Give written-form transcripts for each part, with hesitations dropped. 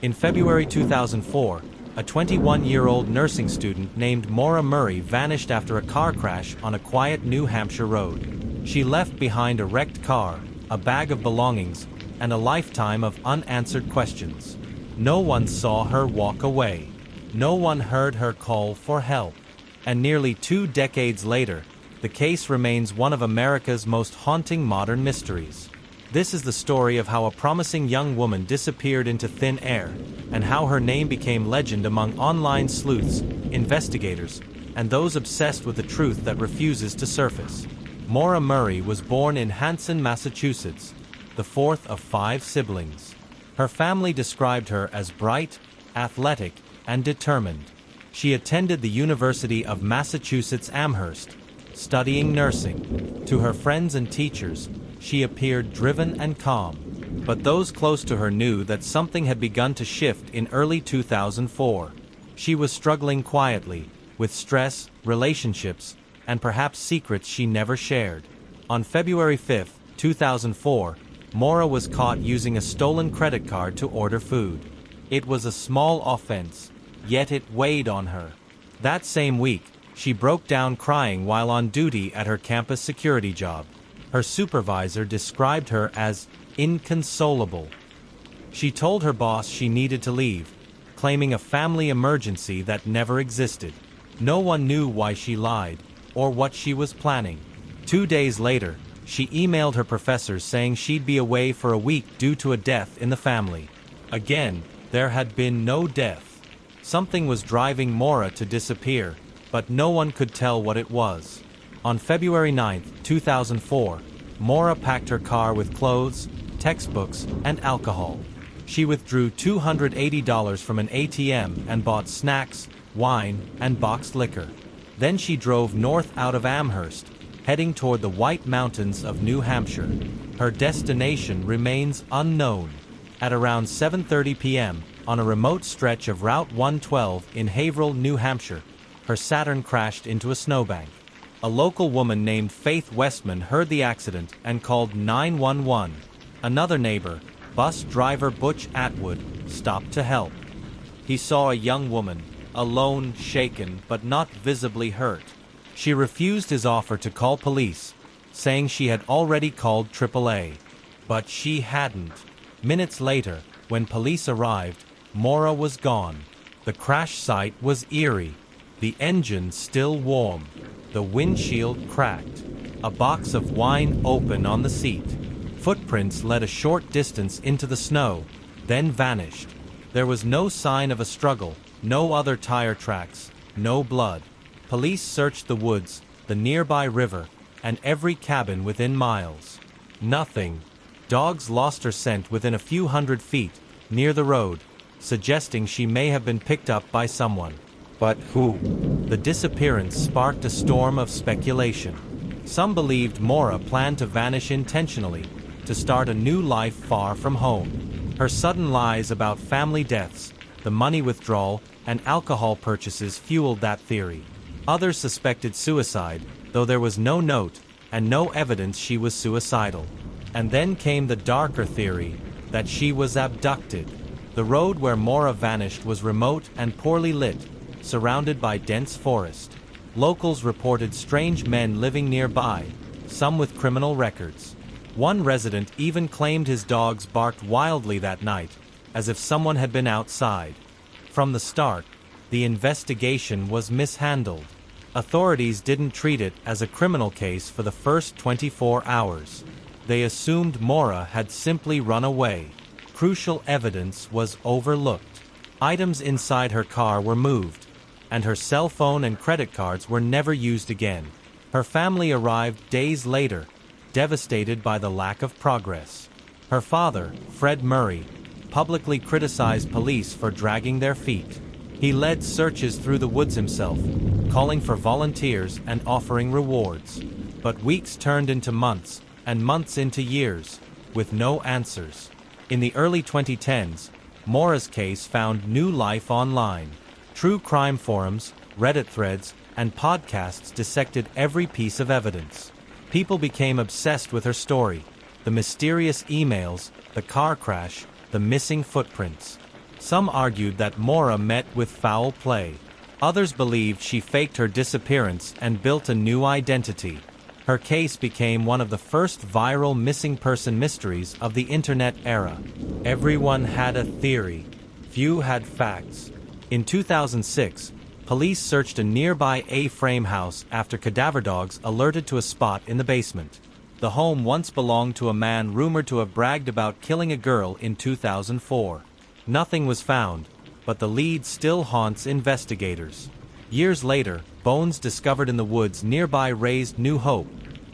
In February 2004, a 21-year-old nursing student named Maura Murray vanished after a car crash on a quiet New Hampshire road. She left behind a wrecked car, a bag of belongings, and a lifetime of unanswered questions. No one saw her walk away. No one heard her call for help. And nearly 2 decades later, the case remains one of America's most haunting modern mysteries. This is the story of how a promising young woman disappeared into thin air, and how her name became legend among online sleuths, investigators, and those obsessed with the truth that refuses to surface. Maura Murray was born in Hanson, Massachusetts, the fourth of 5 siblings. Her family described her as bright, athletic, and determined. She attended the University of Massachusetts Amherst, studying nursing. To her friends and teachers, she appeared driven and calm. But those close to her knew that something had begun to shift in early 2004. She was struggling quietly, with stress, relationships, and perhaps secrets she never shared. On February 5, 2004, Maura was caught using a stolen credit card to order food. It was a small offense, yet it weighed on her. That same week, she broke down crying while on duty at her campus security job. Her supervisor described her as inconsolable. She told her boss she needed to leave, claiming a family emergency that never existed. No one knew why she lied, or what she was planning. 2 days later, she emailed her professors saying she'd be away for a week due to a death in the family. Again, there had been no death. Something was driving Maura to disappear, but no one could tell what it was. On February 9, 2004, Maura packed her car with clothes, textbooks, and alcohol. She withdrew $280 from an ATM and bought snacks, wine, and boxed liquor. Then she drove north out of Amherst, heading toward the White Mountains of New Hampshire. Her destination remains unknown. At around 7:30 p.m., on a remote stretch of Route 112 in Haverhill, New Hampshire, her Saturn crashed into a snowbank. A local woman named Faith Westman heard the accident and called 911. Another neighbor, bus driver Butch Atwood, stopped to help. He saw a young woman, alone, shaken, but not visibly hurt. She refused his offer to call police, saying she had already called AAA. But she hadn't. Minutes later, when police arrived, Maura was gone. The crash site was eerie. The engine still warm. The windshield cracked. A box of wine open on the seat. Footprints led a short distance into the snow, then vanished. There was no sign of a struggle, no other tire tracks, no blood. Police searched the woods, the nearby river, and every cabin within miles. Nothing. Dogs lost her scent within a few hundred feet, near the road, suggesting she may have been picked up by someone. But who? The disappearance sparked a storm of speculation. Some believed Maura planned to vanish intentionally, to start a new life far from home. Her sudden lies about family deaths, the money withdrawal, and alcohol purchases fueled that theory. Others suspected suicide, though there was no note and no evidence she was suicidal. And then came the darker theory that she was abducted. The road where Maura vanished was remote and poorly lit, surrounded by dense forest. Locals reported strange men living nearby, some with criminal records. One resident even claimed his dogs barked wildly that night, as if someone had been outside. From the start, the investigation was mishandled. Authorities didn't treat it as a criminal case for the first 24 hours. They assumed Maura had simply run away. Crucial evidence was overlooked. Items inside her car were moved, and her cell phone and credit cards were never used again. Her family arrived days later, devastated by the lack of progress. Her father, Fred Murray, publicly criticized police for dragging their feet. He led searches through the woods himself, calling for volunteers and offering rewards. But weeks turned into months, and months into years, with no answers. In the early 2010s, Maura's case found new life online. True crime forums, Reddit threads, and podcasts dissected every piece of evidence. People became obsessed with her story, the mysterious emails, the car crash, the missing footprints. Some argued that Maura met with foul play. Others believed she faked her disappearance and built a new identity. Her case became one of the first viral missing person mysteries of the internet era. Everyone had a theory. Few had facts. In 2006, police searched a nearby A-frame house after cadaver dogs alerted to a spot in the basement. The home once belonged to a man rumored to have bragged about killing a girl in 2004. Nothing was found, but the lead still haunts investigators. Years later, bones discovered in the woods nearby raised new hope,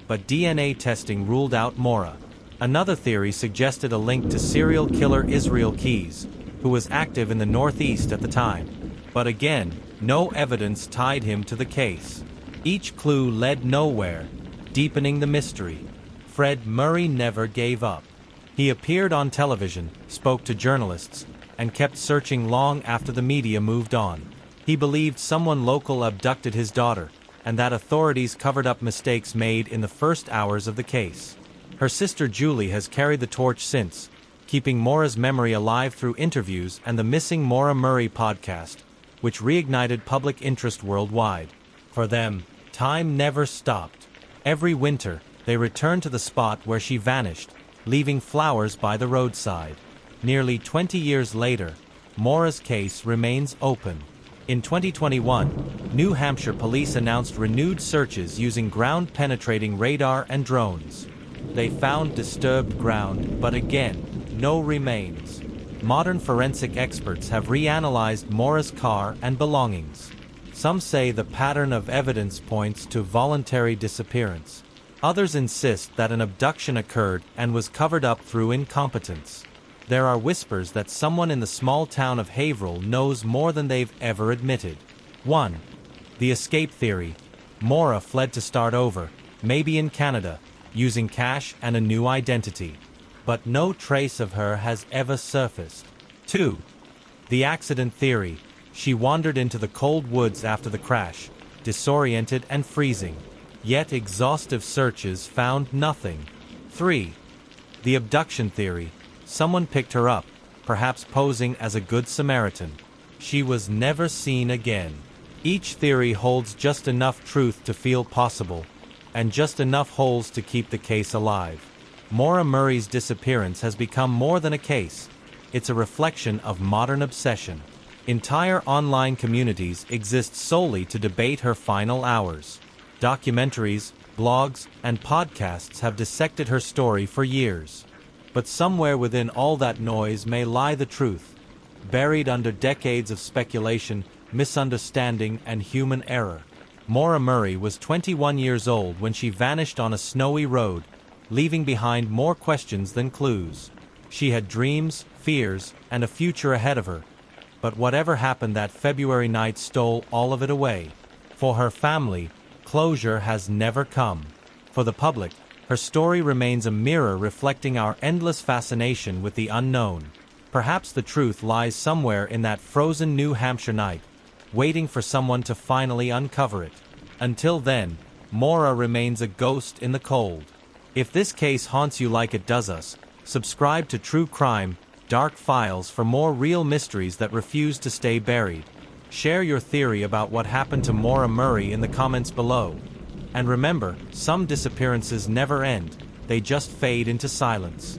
but DNA testing ruled out Maura. Another theory suggested a link to serial killer Israel Keys, who was active in the Northeast at the time. But again, no evidence tied him to the case. Each clue led nowhere, deepening the mystery. Fred Murray never gave up. He appeared on television, spoke to journalists, and kept searching long after the media moved on. He believed someone local abducted his daughter, and that authorities covered up mistakes made in the first hours of the case. Her sister Julie has carried the torch since, keeping Maura's memory alive through interviews and the Missing Maura Murray podcast, which reignited public interest worldwide. For them, time never stopped. Every winter, they returned to the spot where she vanished, leaving flowers by the roadside. Nearly 20 years later, Maura's case remains open. In 2021, New Hampshire police announced renewed searches using ground-penetrating radar and drones. They found disturbed ground, but again, no remains. Modern forensic experts have reanalyzed Maura's car and belongings. Some say the pattern of evidence points to voluntary disappearance. Others insist that an abduction occurred and was covered up through incompetence. There are whispers that someone in the small town of Haverhill knows more than they've ever admitted. 1. The escape theory. Maura fled to start over, maybe in Canada, using cash and a new identity. But no trace of her has ever surfaced. 2. The accident theory. She wandered into the cold woods after the crash, disoriented and freezing. Yet exhaustive searches found nothing. 3. The abduction theory. Someone picked her up, perhaps posing as a good Samaritan. She was never seen again. Each theory holds just enough truth to feel possible, and just enough holes to keep the case alive. Maura Murray's disappearance has become more than a case. It's a reflection of modern obsession. Entire online communities exist solely to debate her final hours. Documentaries, blogs, and podcasts have dissected her story for years. But somewhere within all that noise may lie the truth, buried under decades of speculation, misunderstanding, and human error. Maura Murray was 21 years old when she vanished on a snowy road, leaving behind more questions than clues. She had dreams, fears, and a future ahead of her. But whatever happened that February night stole all of it away. For her family, closure has never come. For the public, her story remains a mirror reflecting our endless fascination with the unknown. Perhaps the truth lies somewhere in that frozen New Hampshire night, waiting for someone to finally uncover it. Until then, Maura remains a ghost in the cold. If this case haunts you like it does us, subscribe to True Crime, Dark Files for more real mysteries that refuse to stay buried. Share your theory about what happened to Maura Murray in the comments below. And remember, some disappearances never end, they just fade into silence.